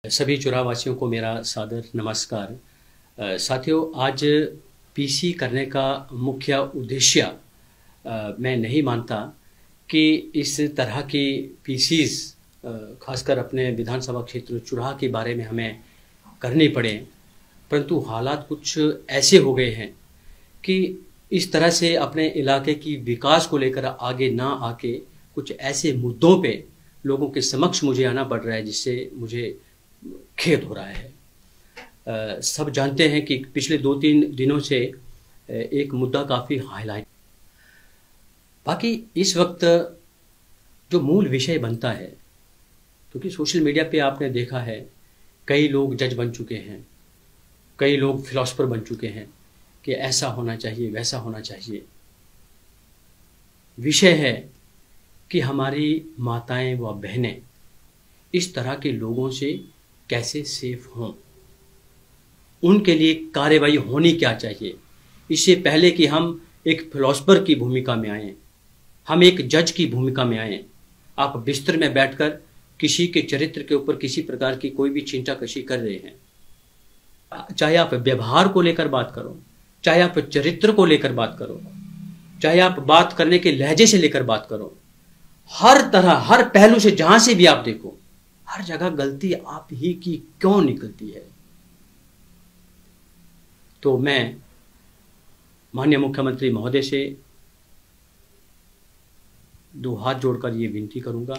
सभी चुरावासियों को मेरा सादर नमस्कार। साथियों, आज पीसी करने का मुख्य उद्देश्य मैं नहीं मानता कि इस तरह की पीसीज खासकर अपने विधानसभा क्षेत्र चुराह के बारे में हमें करनी पड़े, परंतु हालात कुछ ऐसे हो गए हैं कि इस तरह से अपने इलाके की विकास को लेकर आगे ना आके कुछ ऐसे मुद्दों पे लोगों के समक्ष मुझे आना पड़ रहा है जिससे मुझे खेद हो रहा है। सब जानते हैं कि पिछले 2-3 दिनों से एक मुद्दा काफ़ी हाईलाइट, बाकी इस वक्त जो मूल विषय बनता है, क्योंकि सोशल मीडिया पे आपने देखा है कई लोग जज बन चुके हैं, कई लोग फिलोसफर बन चुके हैं कि ऐसा होना चाहिए, वैसा होना चाहिए। विषय है कि हमारी माताएं व बहनें इस तरह के लोगों से कैसे सेफ हों, उनके लिए कार्रवाई होनी क्या चाहिए। इससे पहले कि हम एक फिलोसफर की भूमिका में आएं, हम एक जज की भूमिका में आएं, आप बिस्तर में बैठकर किसी के चरित्र के ऊपर किसी प्रकार की कोई भी छींटाकशी कर रहे हैं, चाहे आप व्यवहार को लेकर बात करो, चाहे आप चरित्र को लेकर बात करो, चाहे आप बात करने के लहजे से लेकर बात करो, हर तरह हर पहलू से जहां से भी आप देखो, हर जगह गलती आप ही की क्यों निकलती है। तो मैं माननीय मुख्यमंत्री महोदय से दो हाथ जोड़कर ये विनती करूंगा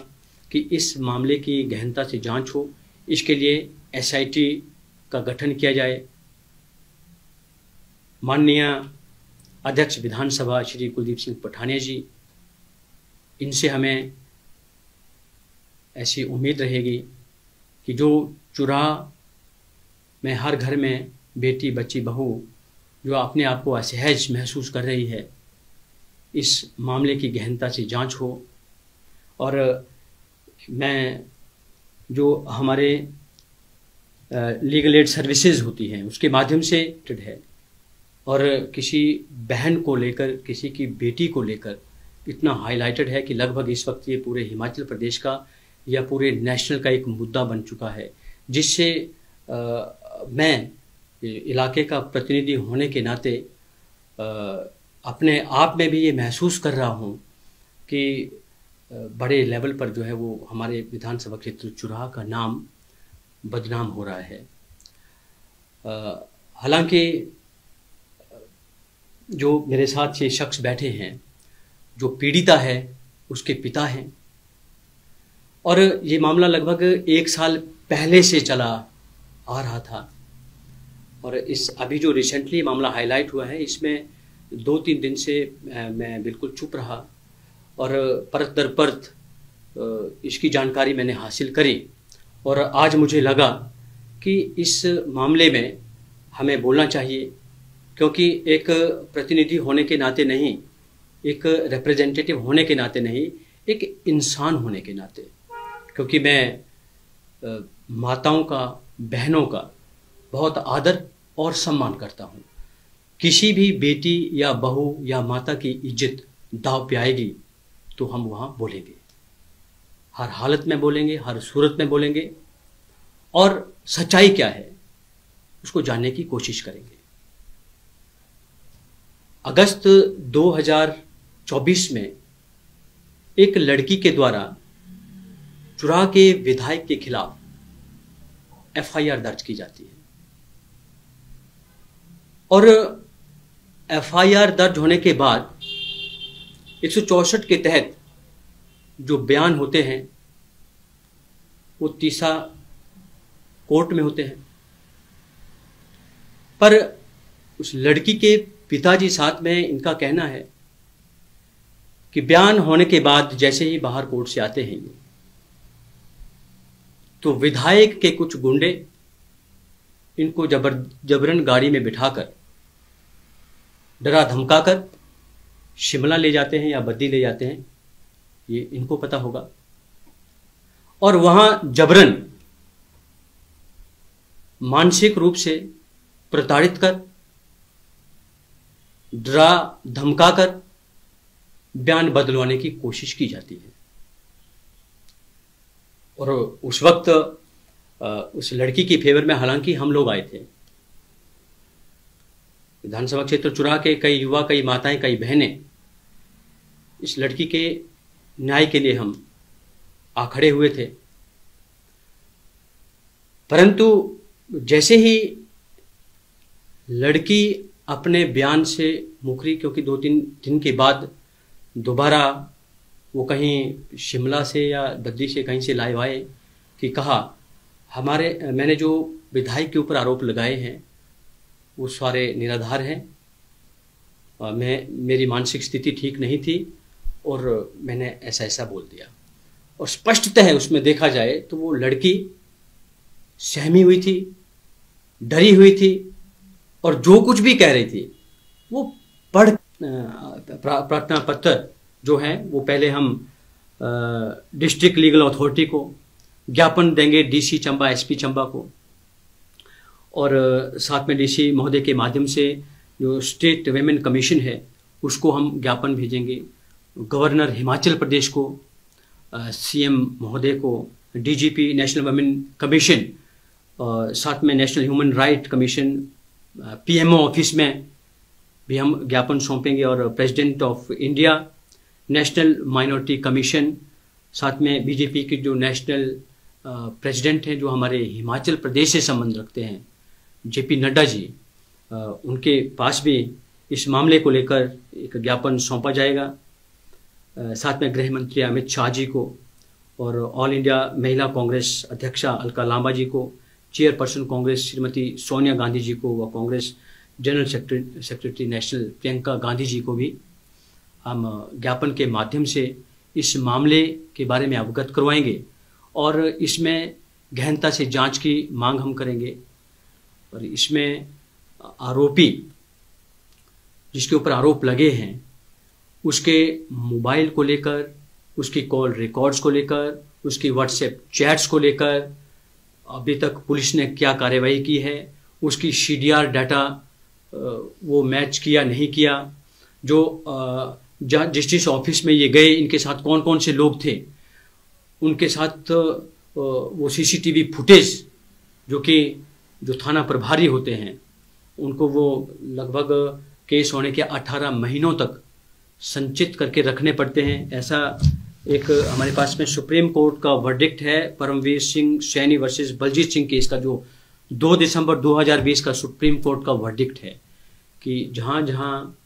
कि इस मामले की गहनता से जांच हो, इसके लिए एसआईटी का गठन किया जाए। माननीय अध्यक्ष विधानसभा श्री कुलदीप सिंह पठानिया जी, इनसे हमें ऐसी उम्मीद रहेगी कि जो चुराह में हर घर में बेटी बच्ची बहू जो अपने आप को असहज महसूस कर रही है, इस मामले की गहनता से जांच हो। और मैं जो हमारे लीगल एड सर्विसेज होती हैं उसके माध्यम से है, और किसी बहन को लेकर, किसी की बेटी को लेकर इतना हाईलाइटेड है कि लगभग इस वक्त ये पूरे हिमाचल प्रदेश का या पूरे नेशनल का एक मुद्दा बन चुका है, जिससे मैं इलाके का प्रतिनिधि होने के नाते अपने आप में भी ये महसूस कर रहा हूँ कि बड़े लेवल पर जो है वो हमारे विधानसभा क्षेत्र चुराह का नाम बदनाम हो रहा है। हालांकि जो मेरे साथ ये शख्स बैठे हैं, जो पीड़िता है उसके पिता हैं, और ये मामला लगभग 1 साल पहले से चला आ रहा था, और इस अभी जो रिसेंटली मामला हाईलाइट हुआ है इसमें 2-3 दिन से मैं बिल्कुल चुप रहा, और परत दर परत इसकी जानकारी मैंने हासिल करी, और आज मुझे लगा कि इस मामले में हमें बोलना चाहिए, क्योंकि एक प्रतिनिधि होने के नाते नहीं, एक रिप्रेजेंटेटिव होने के नाते नहीं, एक इंसान होने के नाते, क्योंकि मैं माताओं का, बहनों का बहुत आदर और सम्मान करता हूँ। किसी भी बेटी या बहू या माता की इज्जत दांव पे आएगी तो हम वहाँ बोलेंगे, हर हालत में बोलेंगे, हर सूरत में बोलेंगे, और सच्चाई क्या है उसको जानने की कोशिश करेंगे। अगस्त 2024 में एक लड़की के द्वारा चुराह के विधायक के खिलाफ एफआईआर दर्ज की जाती है, और एफआईआर दर्ज होने के बाद 164 के तहत जो बयान होते हैं वो तीसा कोर्ट में होते हैं, पर उस लड़की के पिताजी साथ में इनका कहना है कि बयान होने के बाद जैसे ही बाहर कोर्ट से आते हैं तो विधायक के कुछ गुंडे इनको जबरन गाड़ी में बिठाकर, डरा धमकाकर शिमला ले जाते हैं या बद्दी ले जाते हैं, ये इनको पता होगा, और वहां जबरन मानसिक रूप से प्रताड़ित कर, डरा धमकाकर बयान बदलवाने की कोशिश की जाती है। और उस वक्त उस लड़की की फेवर में हालांकि हम लोग आए थे। विधानसभा क्षेत्र चुरा के कई युवा, कई माताएं, कई बहनें इस लड़की के न्याय के लिए हम आ खड़े हुए थे। परंतु जैसे ही लड़की अपने बयान से मुकरी, क्योंकि 2-3 दिन के बाद दोबारा वो कहीं शिमला से या बद्दी से कहीं से लाइव आए कि कहा मैंने जो विधायक के ऊपर आरोप लगाए हैं वो सारे निराधार हैं। मेरी मानसिक स्थिति ठीक नहीं थी और मैंने ऐसा ऐसा बोल दिया। और स्पष्टतः उसमें देखा जाए तो वो लड़की सहमी हुई थी, डरी हुई थी और जो कुछ भी कह रही थी वो प्रार्थना पत्र जो है वो पहले हम डिस्ट्रिक्ट लीगल अथॉरिटी को ज्ञापन देंगे, डीसी चंबा, एसपी चंबा को, और साथ में डीसी महोदय के माध्यम से जो स्टेट वेमेन कमीशन है उसको हम ज्ञापन भेजेंगे, गवर्नर हिमाचल प्रदेश को, सीएम महोदय को, डीजीपी नेशनल वेमेन कमीशन, साथ में national human right commission, PMO office में भी हम ज्ञापन सौंपेंगे, और president of India, national minority commission, साथ में बीजेपी के जो नेशनल प्रेसिडेंट हैं जो हमारे हिमाचल प्रदेश से संबंध रखते हैं, जेपी नड्डा जी, उनके पास भी इस मामले को लेकर एक ज्ञापन सौंपा जाएगा। साथ में गृह मंत्री अमित शाह जी को और ऑल इंडिया महिला कांग्रेस अध्यक्षा अलका लांबा जी को, चेयरपर्सन कांग्रेस श्रीमती सोनिया गांधी जी को व Congress general secretary national Priyanka Gandhi ji को भी हम ज्ञापन के माध्यम से इस मामले के बारे में अवगत करवाएंगे और इसमें गहनता से जांच की मांग हम करेंगे। और इसमें आरोपी जिसके ऊपर आरोप लगे हैं उसके मोबाइल को लेकर, उसकी कॉल रिकॉर्ड्स को लेकर, उसकी व्हाट्सएप चैट्स को लेकर अभी तक पुलिस ने क्या कार्रवाई की है, उसकी सीडीआर डाटा वो मैच किया नहीं किया, जो जस्टिस ऑफिस में ये गए इनके साथ कौन कौन से लोग थे, उनके साथ वो सीसीटीवी फुटेज जो थाना प्रभारी होते हैं उनको वो लगभग केस होने के 18 महीनों तक संचित करके रखने पड़ते हैं। ऐसा एक हमारे पास में सुप्रीम कोर्ट का वर्डिक्ट है परमवीर सिंह सैनी वर्सेस बलजीत सिंह केस का, जो 2 दिसंबर 2020 का सुप्रीम कोर्ट का वर्डिक्ट है कि जहाँ जहाँ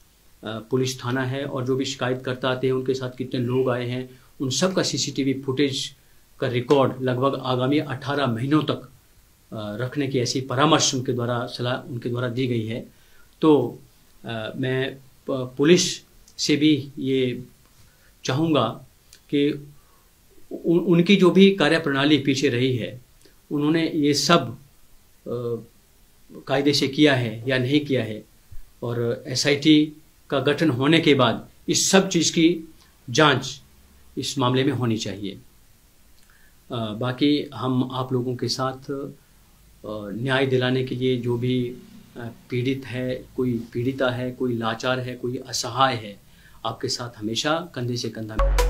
पुलिस थाना है और जो भी शिकायत करता आते हैं उनके साथ कितने लोग आए हैं, उन सब का सीसीटीवी फुटेज का रिकॉर्ड लगभग आगामी 18 महीनों तक रखने की ऐसी परामर्श उनके द्वारा दी गई है। तो मैं पुलिस से भी ये चाहूँगा कि उनकी जो भी कार्यप्रणाली पीछे रही है उन्होंने ये सब कायदे से किया है या नहीं किया है, और एसआईटी का गठन होने के बाद इस सब चीज़ की जांच इस मामले में होनी चाहिए। बाकी हम आप लोगों के साथ न्याय दिलाने के लिए जो भी पीड़ित है, कोई पीड़िता है, कोई लाचार है, कोई असहाय है, आपके साथ हमेशा कंधे से कंधा